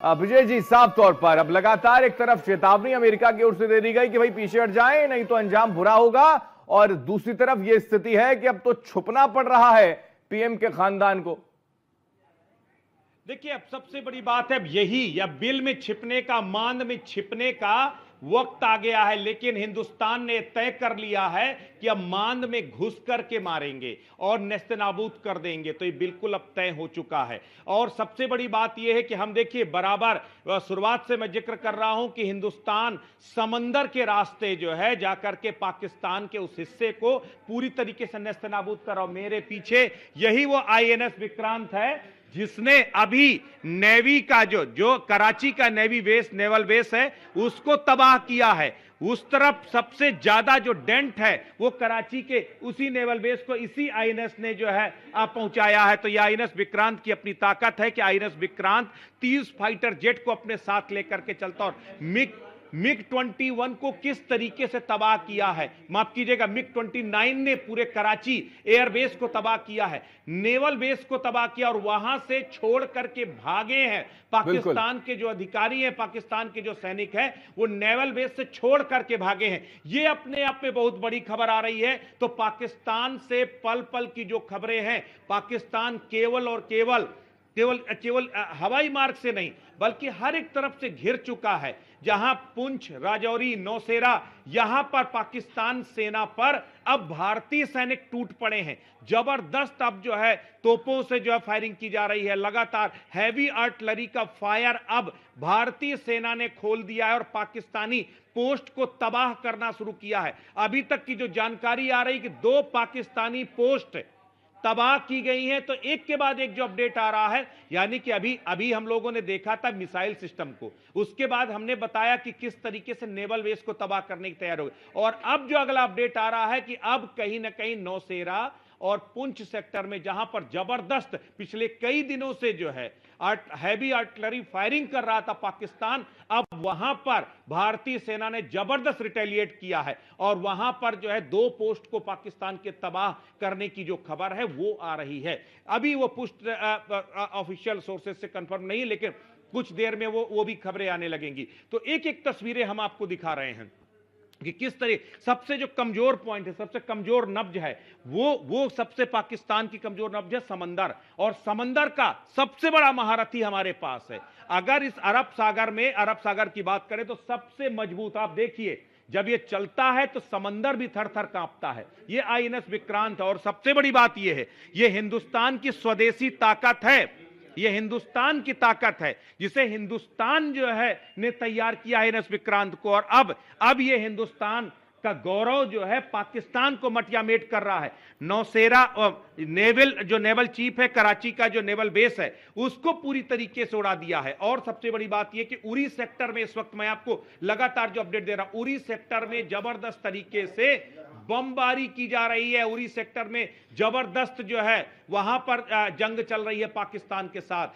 विजय जी, साफ तौर पर अब लगातार एक तरफ चेतावनी अमेरिका की ओर से दे दी गई कि भाई पीछे हट जाएं नहीं तो अंजाम बुरा होगा, और दूसरी तरफ यह स्थिति है कि अब तो छुपना पड़ रहा है पीएम के खानदान को। देखिए, अब सबसे बड़ी बात है अब यही, या बिल में छिपने का, मांद में छिपने का वक्त आ गया है। लेकिन हिंदुस्तान ने तय कर लिया है कि अब मांद में घुस करके मारेंगे और नेस्तनाबूद कर देंगे। तो ये बिल्कुल अब तय हो चुका है। और सबसे बड़ी बात यह है कि हम देखिए, बराबर शुरुआत से मैं जिक्र कर रहा हूं कि हिंदुस्तान समंदर के रास्ते जो है जाकर के पाकिस्तान के उस हिस्से को पूरी तरीके से नेस्तनाबूद कर रहा हूं। मेरे पीछे यही वो आईएनएस विक्रांत है जिसने अभी नेवी का जो कराची का नेवी बेस, नेवल बेस है, उसको तबाह किया है। उस तरफ सबसे ज्यादा जो डेंट है वो कराची के उसी नेवल बेस को इसी आईएनएस ने जो है पहुंचाया है। तो ये आईएनएस विक्रांत की अपनी ताकत है कि आईएनएस विक्रांत 30 फाइटर जेट को अपने साथ लेकर के चलता, और मिग 21 को किस तरीके से तबाह किया है, माफ कीजिएगा, मिग 29 ने पूरे कराची एयरबेस को तबाह किया है, नेवल बेस को तबाह किया, और वहां से छोड़ करके भागे हैं पाकिस्तान के जो अधिकारी हैं, पाकिस्तान के जो सैनिक हैं, वो नेवल बेस से छोड़ करके भागे हैं। ये अपने आप में बहुत बड़ी खबर आ रही है। तो पाकिस्तान से पल पल की जो खबरें हैं, पाकिस्तान केवल और केवल हवाई मार्ग से नहीं बल्कि हर एक तरफ से घिर चुका है। जहां पुंछ, राजौरी, नौशेरा, यहां पर पाकिस्तान सेना पर अब भारतीय सैनिक टूट पड़े हैं। जबरदस्त अब जो है तोपों से जो है फायरिंग की जा रही है। लगातार हैवी आर्टिलरी का फायर अब भारतीय सेना ने खोल दिया है और पाकिस्तानी पोस्ट को तबाह करना शुरू किया है। अभी तक की जो जानकारी आ रही कि 2 पाकिस्तानी पोस्ट तबाह की गई हैं। तो एक के बाद एक जो अपडेट आ रहा है, यानी कि अभी हम लोगों ने देखा था मिसाइल सिस्टम को, उसके बाद हमने बताया कि किस तरीके से नेवल बेस को तबाह करने की तैयार हो गई, और अब जो अगला अपडेट आ रहा है कि अब कहीं ना कहीं नौशेरा और पुंछ सेक्टर में जहां पर जबरदस्त पिछले कई दिनों से जो है हैवी आर्टिलरी फायरिंग कर रहा था पाकिस्तान, अब वहां पर भारतीय सेना ने जबरदस्त रिटेलिएट किया है, और वहां पर जो है 2 पोस्ट को पाकिस्तान के तबाह करने की जो खबर है वो आ रही है। अभी वो पोस्ट ऑफिशियल सोर्सेज से कंफर्म नहीं, लेकिन कुछ देर में वो भी खबरें आने लगेंगी। तो एक एक तस्वीरें हम आपको दिखा रहे हैं कि किस तरह सबसे जो कमजोर पॉइंट है, सबसे कमजोर नब्ज है, वो सबसे पाकिस्तान की कमजोर नब्ज है समंदर, और समंदर का सबसे बड़ा महारथी हमारे पास है। अगर इस अरब सागर की बात करें तो सबसे मजबूत, आप देखिए जब ये चलता है तो समंदर भी थर थर कांपता है। ये आईएनएस विक्रांत है, और सबसे बड़ी बात ये है, ये हिंदुस्तान की स्वदेशी ताकत है, ये हिंदुस्तान की ताकत है जिसे हिंदुस्तान जो है ने तैयार किया है आईएनएस विक्रांत को, और अब ये हिंदुस्तान का गौरव जो है पाकिस्तान को मटियामेट कर रहा है। नौशेरा नेवल चीफ है, कराची का जो नेवल बेस है, उसको पूरी तरीके से उड़ा दिया है। और सबसे बड़ी बात यह कि उरी सेक्टर में इस वक्त मैं आपको लगातार जो अपडेट दे रहा हूं, उरी सेक्टर में जबरदस्त तरीके से बमबारी की जा रही है। उरी सेक्टर में जबरदस्त जो है वहां पर जंग चल रही है पाकिस्तान के साथ।